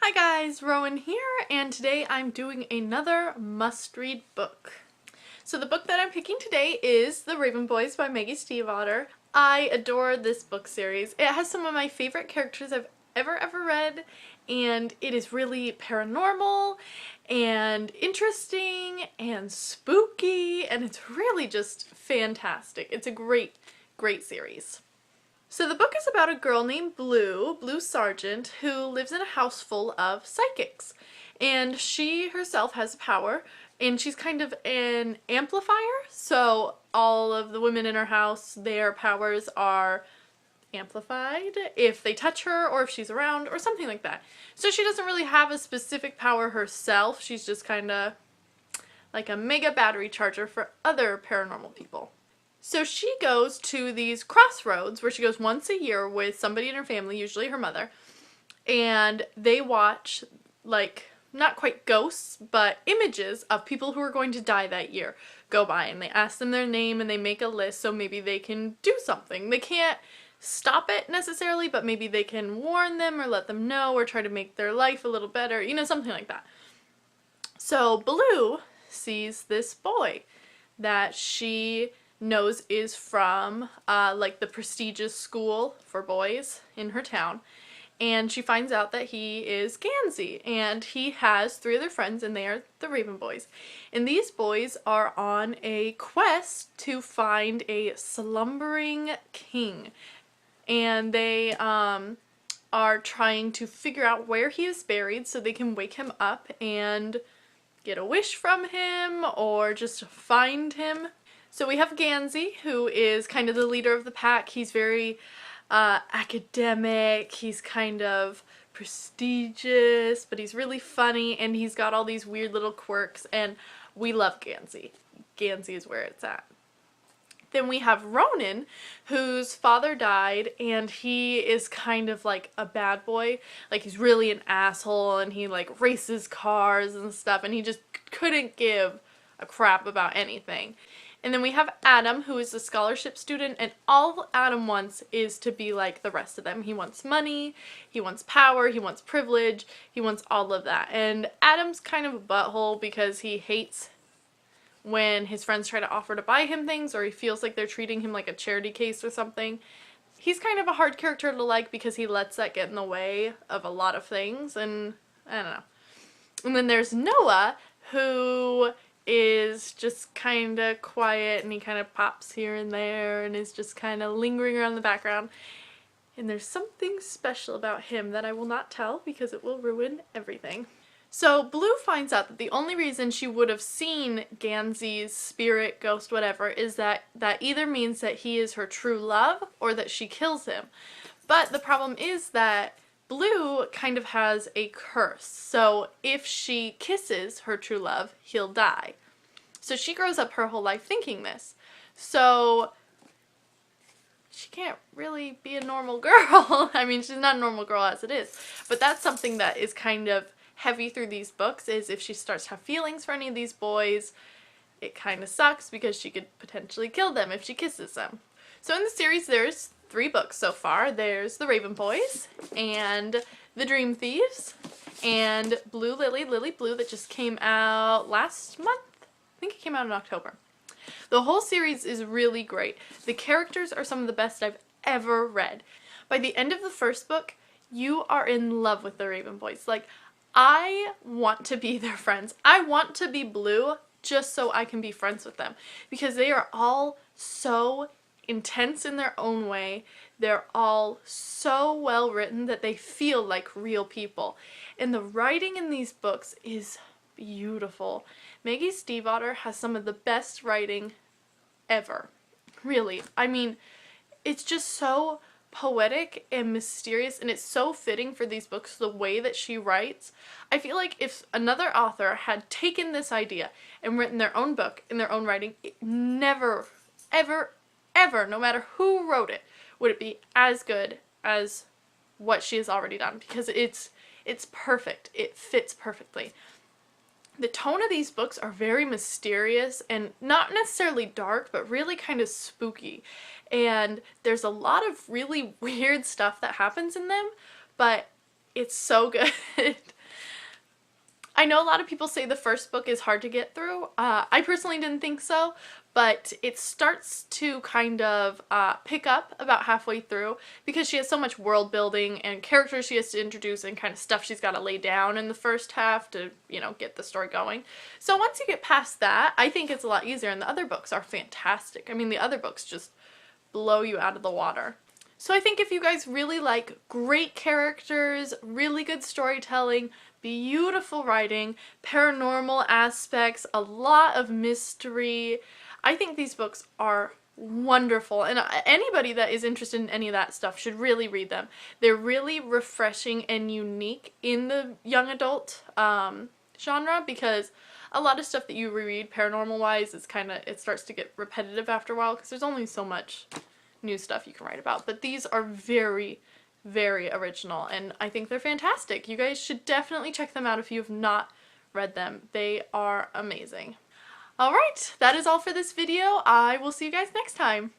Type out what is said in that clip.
Hi guys, Rowan here, and today I'm doing another must-read book. So the book that I'm picking today is The Raven Boys by Maggie Stiefvater. I adore this book series. It has some of my favorite characters I've ever read, and it is really paranormal and interesting and spooky, and it's really just fantastic. It's a great series. So the book is about a girl named Blue Sargent, who lives in a house full of psychics. And she herself has power, and she's kind of an amplifier. So all of the women in her house, their powers are amplified if they touch her or if she's around or something like that. So she doesn't really have a specific power herself. She's just kind of like a mega battery charger for other paranormal people. So she goes to these crossroads where she goes once a year with somebody in her family, usually her mother, and they watch, like, not quite ghosts, but images of people who are going to die that year go by, and they ask them their name and they make a list so maybe they can do something. They can't stop it necessarily, but maybe they can warn them or let them know or try to make their life a little better, something like that. So Blue sees this boy that she knows is from like the prestigious school for boys in her town, and she finds out that he is Gansey, and he has 3 other friends, and they are the Raven Boys. And these boys are on a quest to find a slumbering king, and they are trying to figure out where he is buried so they can wake him up and get a wish from him or just find him. So we have Gansey, who is kind of the leader of the pack. He's very academic, he's kind of prestigious, but he's really funny, and he's got all these weird little quirks, and we love Gansey. Gansey is where it's at. Then we have Ronan, whose father died, and he is kind of like a bad boy. Like, he's really an asshole, and he like races cars and stuff, and he just couldn't give a crap about anything. And then we have Adam, who is a scholarship student, and all Adam wants is to be like the rest of them. He wants money, he wants power, he wants privilege, he wants all of that. And Adam's kind of a butthole because he hates when his friends try to offer to buy him things, or he feels like they're treating him like a charity case or something. He's kind of a hard character to like because he lets that get in the way of a lot of things, and I don't know. And then there's Noah, who is just kind of quiet, and he kind of pops here and there and is just kind of lingering around the background. And there's something special about him that I will not tell because it will ruin everything. So Blue finds out that the only reason she would have seen Gansey's spirit, ghost, whatever, is that either means that he is her true love or that she kills him. But the problem is that Blue kind of has a curse. So if she kisses her true love, he'll die. So she grows up her whole life thinking this. So she can't really be a normal girl. I mean, she's not a normal girl as it is. But that's something that is kind of heavy through these books, is if she starts to have feelings for any of these boys, it kind of sucks because she could potentially kill them if she kisses them. So in the series there's 3 books so far. There's The Raven Boys, and The Dream Thieves, and Blue Lily, Lily Blue, that just came out last month. I think it came out in October. The whole series is really great. The characters are some of the best I've ever read. By the end of the first book, you are in love with the Raven Boys. Like, I want to be their friends. I want to be Blue just so I can be friends with them, because they are all so intense in their own way. They're all so well written that they feel like real people. And the writing in these books is beautiful. Maggie Stiefvater has some of the best writing ever. Really. I mean, it's just so poetic and mysterious, and it's so fitting for these books, the way that she writes. I feel like if another author had taken this idea and written their own book in their own writing, it never, ever, ever, no matter who wrote it, would it be as good as what she has already done, because it's perfect. It fits perfectly. The tone of these books are very mysterious and not necessarily dark, but really kind of spooky. And there's a lot of really weird stuff that happens in them, but it's so good. I know a lot of people say the first book is hard to get through. I personally didn't think so, but it starts to kind of pick up about halfway through because she has so much world building and characters she has to introduce and kind of stuff she's got to lay down in the first half to, you know, get the story going. So once you get past that, I think it's a lot easier, and the other books are fantastic. I mean, the other books just blow you out of the water. So I think if you guys really like great characters, really good storytelling, beautiful writing, paranormal aspects, a lot of mystery, I think these books are wonderful, and anybody that is interested in any of that stuff should really read them. They're really refreshing and unique in the young adult genre, because a lot of stuff that you reread paranormal wise is it starts to get repetitive after a while because there's only so much new stuff you can write about. But these are very, very original, and I think they're fantastic. You guys should definitely check them out if you have not read them. They are amazing. Alright, that is all for this video. I will see you guys next time.